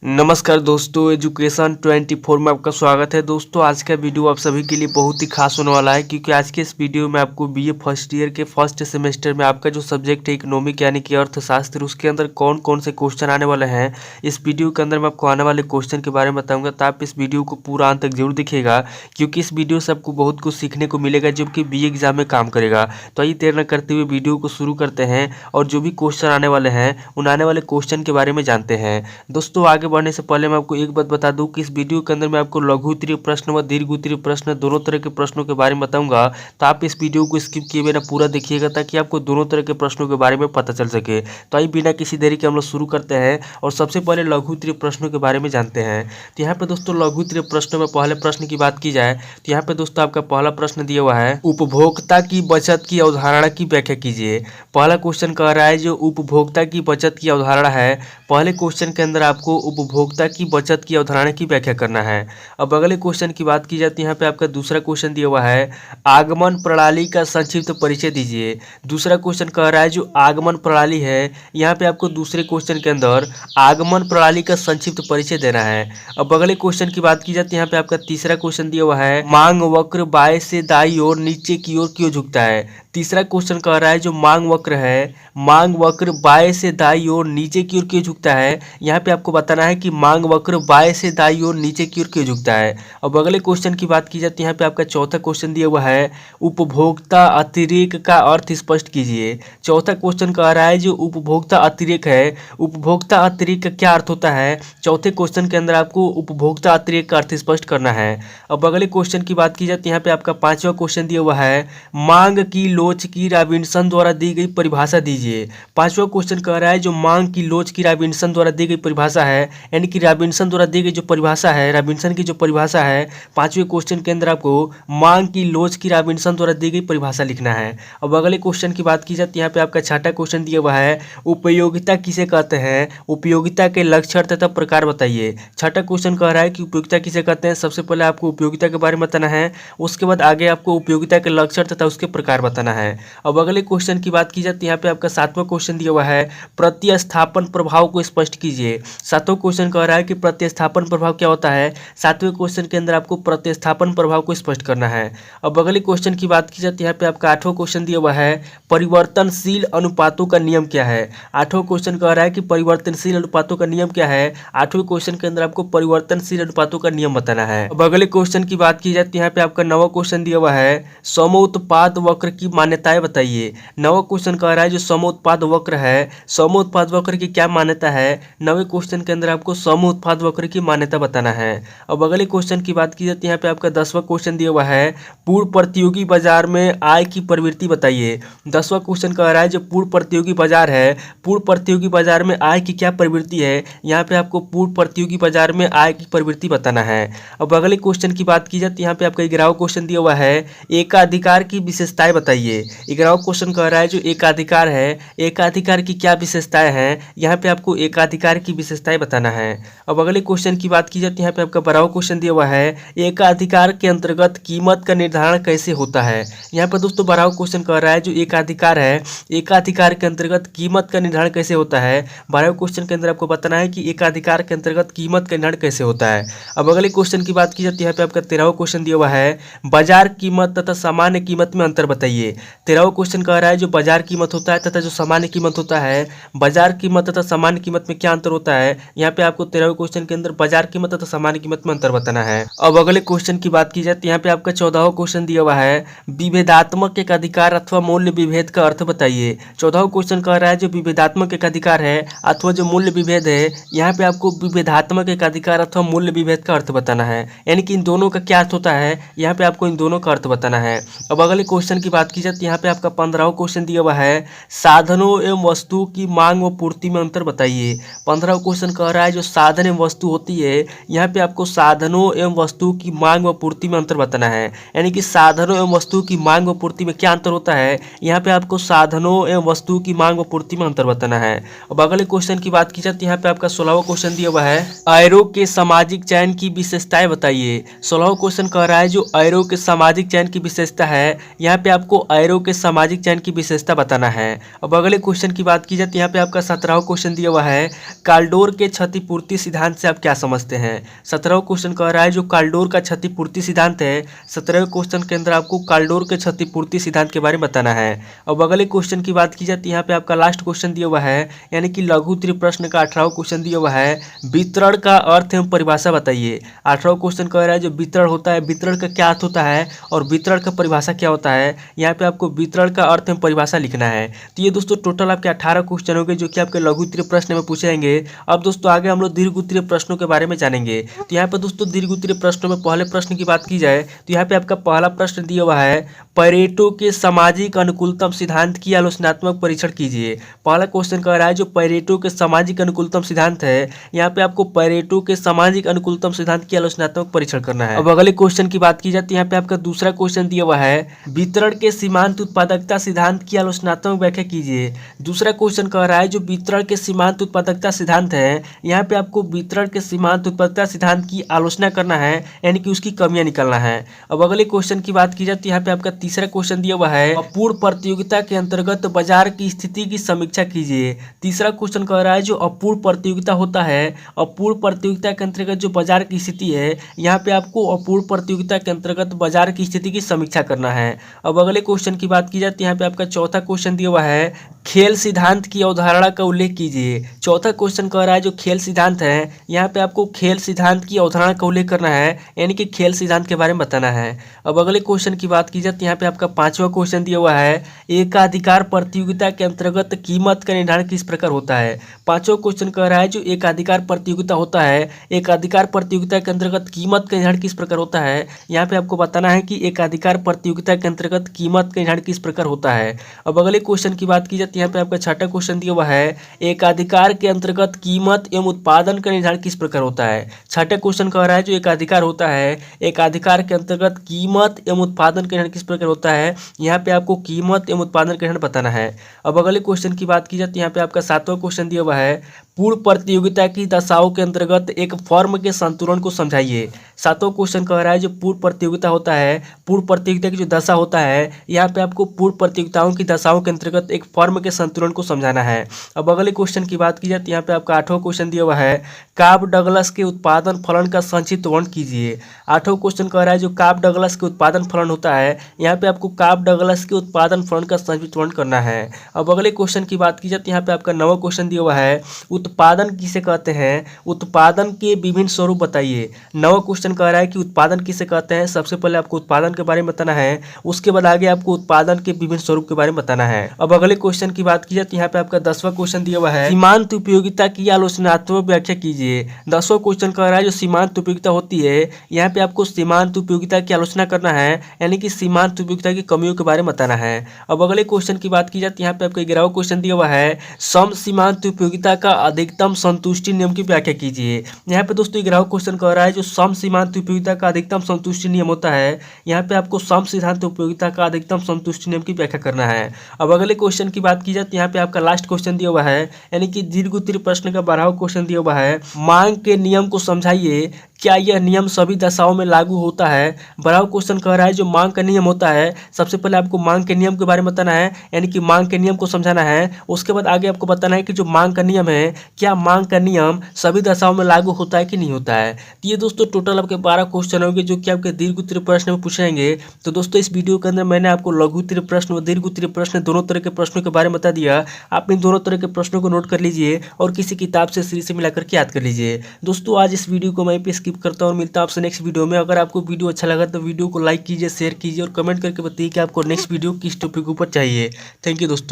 नमस्कार दोस्तों, एजुकेशन 24 में आपका स्वागत है। दोस्तों, आज का वीडियो आप सभी के लिए बहुत ही खास होने वाला है, क्योंकि आज के इस वीडियो में आपको बीए फर्स्ट ईयर के फर्स्ट सेमेस्टर में आपका जो सब्जेक्ट है इकोनॉमिक यानी कि अर्थशास्त्र, उसके अंदर कौन कौन से क्वेश्चन आने वाले हैं। इस वीडियो के अंदर मैं आपको आने वाले क्वेश्चन के बारे में बताऊंगा, तो आप इस वीडियो को पूरा अंत तक जरूर देखिएगा, क्योंकि इस वीडियो से आपको बहुत कुछ सीखने को मिलेगा जो कि बीए एग्जाम में काम करेगा। तो आइए देर न करते हुए वीडियो को शुरू करते हैं और जो भी क्वेश्चन आने वाले हैं उन आने वाले क्वेश्चन के बारे में जानते हैं। दोस्तों, आगे बढ़ने से पहले मैं आपको एक बात बता दूं कि इस वीडियो के अंदर मैं आपको लघु उत्तरीय प्रश्न व दीर्घ उत्तरीय प्रश्न दोनों तरह के प्रश्नों के बारे में बताऊंगा। तो आप इस वीडियो को स्किप किए बिना पूरा देखिएगा, ताकि आपको दोनों तरह के प्रश्नों के बारे में पता चल सके। तो आइए बिना किसी देरी के हम लोग शुरू करते हैं और सबसे पहले लघु उत्तरीय प्रश्नों के बारे में जानते हैं। तो यहाँ पे दोस्तों लघु उत्तरीय प्रश्नों में पहले प्रश्न की बात की जाए तो यहाँ पे दोस्तों आपका पहला प्रश्न दिया हुआ है, उपभोक्ता की बचत की अवधारणा की व्याख्या कीजिए। पहला क्वेश्चन कह रहा है जो उपभोक्ता की बचत की अवधारणा है, पहले क्वेश्चन के अंदर आपको उपभोक्ता की बचत की अवधारणा की व्याख्या करना है। अब अगले क्वेश्चन की बात की जाती है, यहाँ पे आपका दूसरा क्वेश्चन दिया हुआ है, आगमन प्रणाली का संक्षिप्त परिचय दीजिए। दूसरा क्वेश्चन कह रहा है जो आगमन प्रणाली है, यहाँ पे आपको दूसरे क्वेश्चन के अंदर आगमन प्रणाली का संक्षिप्त परिचय देना है। अब अगले क्वेश्चन की बात की जाती है, यहाँ पे आपका तीसरा क्वेश्चन दिया हुआ है, मांग वक्र बाएं से दाईं ओर नीचे की ओर क्यों झुकता है। तीसरा क्वेश्चन कह रहा है जो मांग वक्र है, मांग वक्र बाएं से दाईं ओर नीचे की ओर क्यों झुकता है। यहाँ पे आपको बताना है कि मांग वक्र बाएं से दाईं ओर नीचे की ओर क्यों झुकता है। अब अगले क्वेश्चन की बात की जाती है, यहाँ पे आपका चौथा क्वेश्चन दिया हुआ है, उपभोक्ता अतिरेक का अर्थ स्पष्ट कीजिए। चौथा क्वेश्चन कह रहा है जो उपभोक्ता अतिरेक है, उपभोक्ता अतिरेक का क्या अर्थ होता है। चौथे क्वेश्चन के अंदर आपको उपभोक्ता अतिरेक का अर्थ स्पष्ट करना है। अब अगले क्वेश्चन की बात की जाती है, यहाँ पे आपका पांचवा क्वेश्चन दिया हुआ है, मांग की लोच की रॉबिन्सन द्वारा दी गई परिभाषा दीजिए। पांचवा क्वेश्चन कह रहा है जो मांग की लोच की रॉबिन्सन द्वारा दी गई परिभाषा है, यानी कि रॉबिन्सन द्वारा दी गई जो परिभाषा है, रॉबिन्सन की जो परिभाषा है, पांचवें क्वेश्चन के अंदर आपको मांग की लोच की रॉबिन्सन द्वारा दी गई परिभाषा लिखना है। अब अगले क्वेश्चन की बात की जाती है, यहाँ पे आपका छठा क्वेश्चन दिया हुआ है, उपयोगिता किसे कहते हैं, उपयोगिता के लक्षण तथा प्रकार बताइए। छठा क्वेश्चन कह रहा है कि उपयोगिता किसे कहते हैं। सबसे पहले आपको उपयोगिता के बारे में बताना है, उसके बाद आगे आपको उपयोगिता के लक्षण तथा उसके प्रकार बताना है। अब अगले क्वेश्चन की बात की जाती है, यहाँ पे आपका सातवां क्वेश्चन दिया हुआ है, प्रतिस्थापन प्रभाव को स्पष्ट कीजिए। सातवां क्वेश्चन कह रहा है कि प्रतिस्थापन प्रभाव क्या होता है। सातवें क्वेश्चन के अंदर आपको प्रतिस्थापन प्रभाव को स्पष्ट करना है। अब अगले क्वेश्चन की बात की जाती है, यहाँ पे आपका आठवां क्वेश्चन दिया हुआ है, परिवर्तनशील अनुपातों का नियम क्या है। आठवां क्वेश्चन कह रहा है कि परिवर्तनशील अनुपातों का नियम क्या है। आठवें क्वेश्चन के अंदर आपको परिवर्तनशील अनुपातों का नियम बताना है। अब अगले क्वेश्चन की बात की जाती है, यहाँ पे आपका नवा क्वेश्चन दिया हुआ है, समोत्पाद वक्र की मान्यताएं बताइए। नवा क्वेश्चन कह रहा है जो समोत्पाद वक्र है, समोत्पाद वक्र की क्या मान्यता है। नवे क्वेश्चन के अंदर आपको समोत्पाद वक्र की मान्यता बताना है। अब अगले क्वेश्चन की बात की जाती है, यहाँ पे आपका 10वां क्वेश्चन दिया हुआ है, पूर्ण प्रतियोगी बाजार में आय की प्रवृत्ति बताइए। 10वां क्वेश्चन कह रहा है जो पूर्ण प्रतियोगी बाजार है, पूर्ण प्रतियोगी बाजार में आय की क्या प्रवृत्ति है। यहाँ पे आपको पूर्ण प्रतियोगी बाजार में आय की प्रवृत्ति बताना है। अब अगले क्वेश्चन की बात की जाती है, यहाँ पे आपका 11वां क्वेश्चन दिया हुआ है, एकाधिकार की विशेषताएं बताइए। 11वां क्वेश्चन कह रहा है जो एकाधिकार है, एकाधिकार की क्या विशेषताएं हैं। यहाँ पे आपको एकाधिकार की विशेषताएं बताना है। अब अगले क्वेश्चन की बात की जाती है, यहाँ पे आपका 12वां क्वेश्चन दिया हुआ है, एकाधिकार के अंतर्गत कीमत का निर्धारण कैसे होता है। यहाँ पर दोस्तों 12वां क्वेश्चन कह रहा है जो एकाधिकार है, एकाधिकार के अंतर्गत कीमत का निर्धारण कैसे होता है। 12वें क्वेश्चन के अंदर आपको बताना है कि एकाधिकार के अंतर्गत कीमत का निर्धारण कैसे होता है। अब अगले क्वेश्चन की बात की जाती है, यहाँ पे आपका 13वां क्वेश्चन दिया हुआ है, बाजार कीमत तथा सामान्य कीमत में अंतर बताइए। 13वां क्वेश्चन कह रहा है जो बाजार कीमत होता है तथा जो सामान्य कीमत होता है, बाजार कीमत तथा सामान्य कीमत में क्या अंतर होता है। यहाँ पे आपको 13वें क्वेश्चन के अंदर बाजार कीमत तथा सामान्य कीमत में अंतर बताना है। अब अगले क्वेश्चन की बात की जाती है, यहाँ पे आपका 14वां क्वेश्चन दिया हुआ है, विभेदात्मक एक अधिकार अथवा मूल्य विभेद का अर्थ बताइए। 14वां क्वेश्चन कह रहा है जो विभेदात्मक एक अधिकार है अथवा जो मूल्य विभेद है, यहाँ पे आपको विभेदात्मक एक अधिकार अथवा मूल्य विभेद का अर्थ बताना है, यानी कि इन दोनों का क्या अर्थ होता है। यहाँ पे आपको इन दोनों का अर्थ बताना है। अब अगले क्वेश्चन की बात की जाती है, यहाँ पे आपका 15वां क्वेश्चन दिया हुआ है, साधनों एवं वस्तु की मांग व पूर्ति में अंतर बताइए। 15वां क्वेश्चन कह रहा है जो साधन एवं वस्तु होती है, यहाँ पे आपको साधनों एवं वस्तु की मांग व पूर्ति में अंतर बताना है, यानी कि साधनों एवं वस्तु की मांग व पूर्ति में क्या अंतर होता है। यहाँ पे आपको साधनों एवं वस्तु की मांग व पूर्ति में अंतर बताना है। अब अगले क्वेश्चन की बात की जाती है, यहाँ पे आपका 16वां क्वेश्चन दिया हुआ है, एरो के सामाजिक चयन की विशेषताएं बताइए। 16वां क्वेश्चन कह रहा है जो एरो के सामाजिक चयन की विशेषता है, यहाँ पे आपको एरो के सामाजिक चयन की विशेषता बताना है। अब अगले क्वेश्चन की बात की जाए तो यहाँ पे आपका 17वां क्वेश्चन दिया हुआ है, काल्डोर के क्षतिपूर्ति सिद्धांत से आप क्या समझते हैं। 17वां क्वेश्चन कह रहा है जो काल्डोर का क्षतिपूर्ति सिद्धांत है, 17वें क्वेश्चन के अंदर आपको काल्डोर के क्षतिपूर्ति सिद्धांत के बारे में बताना है। अब अगले क्वेश्चन की बात की जाए तो यहाँ पे आपका लास्ट क्वेश्चन दिया हुआ है, यानी कि लघु उत्तरीय प्रश्न का 18वां क्वेश्चन दिया हुआ है, वितरण का अर्थ एवं परिभाषा बताइए। 18वां क्वेश्चन कह रहा है जो वितरण होता है, वितरण का क्या अर्थ होता है और वितरण का परिभाषा क्या होता है। यहाँ पे आपको वितरण का अर्थ एवं परिभाषा लिखना है। तो ये दोस्तों टोटल आपके 18 क्वेश्चन हो गए जो कि आपके लघु उत्तरीय प्रश्न में पूछे जाएंगे। अब दोस्तों आगे हम लोग दीर्घ उत्तरीय प्रश्नों के बारे में जानेंगे। तो यहाँ पे दोस्तों दीर्घ उत्तरीय प्रश्नों में पहले प्रश्न की बात की जाए तो यहाँ पे आपका पहला प्रश्न दिया हुआ है, पैरेटो के सामाजिक अनुकूलतम सिद्धांत की आलोचनात्मक परीक्षण कीजिए। पहला क्वेश्चन कह रहा है जो पैरेटो के सामाजिक अनुकूलतम सिद्धांत है, यहाँ पे आपको पैरेटो के सामाजिक अनुकूलतम सिद्धांत की आलोचनात्मक परीक्षण करना है। अब अगले क्वेश्चन की बात की जाए तो यहाँ पे आपका दूसरा क्वेश्चन दिया हुआ है, वितरण के सीमांत उत्पादकता सिद्धांत की आलोचनात्मक व्याख्या कीजिए। दूसरा क्वेश्चन कह रहा है जो वितरण के सीमांत उत्पादकता सिद्धांत है, यहाँ पे आपको वितरण के सीमांत उत्पादकता सिद्धांत की आलोचना करना है, यानी कि उसकी कमियां निकालना है। अब अगले क्वेश्चन की बात की जाए तो यहाँ पे आपका तीसरा क्वेश्चन दिया हुआ है, अपूर्ण प्रतियोगिता के अंतर्गत बाजार की स्थिति की समीक्षा कीजिए। तीसरा क्वेश्चन कह रहा है जो अपूर्ण प्रतियोगिता होता है, अपूर्ण प्रतियोगिता के अंतर्गत जो बाजार की स्थिति है, यहाँ पे आपको अपूर्ण प्रतियोगिता के अंतर्गत बाजार की स्थिति की समीक्षा करना है। अब अगले क्वेश्चन की बात की जाए तो यहाँ पे आपका चौथा क्वेश्चन दिया हुआ है, खेल सिद्धांत की अवधारणा का उल्लेख कीजिए। चौथा क्वेश्चन कह रहा है जो खेल सिद्धांत है, यहाँ पे आपको खेल सिद्धांत की अवधारणा का उल्लेख करना है, यानी कि खेल सिद्धांत के बारे में बताना है। अब अगले क्वेश्चन की बात की जाए तो यहाँ पे आपका पांचवा क्वेश्चन दिया हुआ है, एकाधिकार प्रतियोगिता के अंतर्गत कीमत का निर्धारण किस प्रकार होता है। पांचवा क्वेश्चन कह रहा है जो एकाधिकार प्रतियोगिता होता है, एकाधिकार प्रतियोगिता के अंतर्गत कीमत का निर्धारण किस प्रकार होता है। यहाँ पे आपको बताना है कि एकाधिकार प्रतियोगिता के अंतर्गत कीमत का निर्धारण किस प्रकार होता है। अब अगले क्वेश्चन की बात की जाए तो यहाँ पे आपका छठा क्वेश्चन दिया हुआ है, एकाधिकार के अंतर्गत कीमत एवं उत्पादन का निर्धारण किस प्रकार होता है। छठा क्वेश्चन कह रहा है जो एकाधिकार होता है, एकाधिकार के अंतर्गत कीमत एवं उत्पादन का निर्धारण किस प्रकार होता है। यहाँ पे आपको कीमत एवं उत्पादन का निर्धारण बताना है। अब अगले क्वेश्चन की बात की जाए तो यहाँ पे आपका सातवां क्वेश्चन दिया हुआ है, पूर्ण प्रतियोगिता की दशाओं के अंतर्गत एक फर्म के संतुलन को समझाइए। सातवां क्वेश्चन कह रहा है जो पूर्ण प्रतियोगिता होता है, पूर्ण प्रतियोगिता की जो दशा होता है, यहाँ पे आपको पूर्ण प्रतियोगिताओं की दशाओं के अंतर्गत एक फर्म के संतुलन को समझाना है। अब अगले क्वेश्चन की बात की जाए तो यहाँ पे आपका आठवां क्वेश्चन दिया हुआ है, काब डगलस के उत्पादन फलन का संक्षिप्त वर्णन कीजिए। आठवां क्वेश्चन कह रहा है जो काब डगलस के उत्पादन फलन होता है, यहाँ पे आपको काब डगलस के उत्पादन फलन का संक्षिप्त वर्णन करना है। अब अगले क्वेश्चन की बात की जाए तो यहाँ पे आपका नौवां क्वेश्चन दिया हुआ है, उत्पादन किसे कहते हैं, उत्पादन के विभिन्न स्वरूप बताइए। नवा क्वेश्चन कह रहा है कि उत्पादन किसे कहते हैं। सबसे पहले आपको उत्पादन के बारे में बताना है, उसके बाद आगे आपको उत्पादन के विभिन्न स्वरूप के बारे में बताना है। अब अगले क्वेश्चन की बात की जाए तो यहाँ पे आपका 10वां क्वेश्चन दिया हुआ है, सीमांत उपयोगिता की आलोचनात्मक व्याख्या कीजिए। 10वां क्वेश्चन कह रहा है जो सीमांत उपयोगिता होती है, यहाँ पे आपको सीमांत उपयोगिता की आलोचना करना है, यानी कि सीमांत उपयोगिता की कमियों के बारे में बताना है। अब अगले क्वेश्चन की बात की जाए तो यहाँ पे आपका 11वां क्वेश्चन दिया हुआ है, सम सीमांत उपयोगिता का अधिकतम संतुष्टि नियम की व्याख्या कीजिए। यहाँ पे दोस्तों 11वां क्वेश्चन कह रहा है जो सम सीमांत उपयोगिता का अधिकतम संतुष्टि नियम होता है, यहाँ पे आपको सम सिद्धांत उपयोगिता का अधिकतम संतुष्टि नियम की व्याख्या करना है। अब अगले क्वेश्चन की बात की जाए तो यहाँ पे आपका लास्ट क्वेश्चन दिया हुआ है, यानी कि दीर्घ उत्तरीय प्रश्न का 12वां क्वेश्चन दिया हुआ है, मांग के नियम को समझाइए, क्या यह नियम सभी दशाओं में लागू होता है। 12वां क्वेश्चन कह रहा है जो मांग का नियम होता है, सबसे पहले आपको मांग के नियम के बारे में बताना है, यानी कि मांग के नियम को समझाना है। उसके बाद आगे आपको बताना है कि जो मांग का नियम है, क्या मांग का नियम सभी दशाओं में लागू होता है कि नहीं होता है। तो ये दोस्तों टोटल आपके 12 क्वेश्चन होंगे जो कि आपके दीर्घ उत्तरीय प्रश्न में पूछेंगे। तो दोस्तों इस वीडियो के अंदर मैंने आपको लघु उत्तरीय प्रश्न और दीर्घ उत्तरीय प्रश्न दोनों तरह के प्रश्नों के बारे में बता दिया। आप इन दोनों तरह के प्रश्नों को नोट कर लीजिए और किसी किताब से सीरीज से मिलाकर के याद कर लीजिए। दोस्तों आज इस वीडियो को मैं पे स्किप करता हूँ और मिलता हूँ आपसे नेक्स्ट वीडियो में। अगर आपको वीडियो अच्छा लगा तो वीडियो को लाइक कीजिए, शेयर कीजिए और कमेंट करके बताइए कि आपको नेक्स्ट वीडियो किस टॉपिक के ऊपर चाहिए। थैंक यू दोस्तों।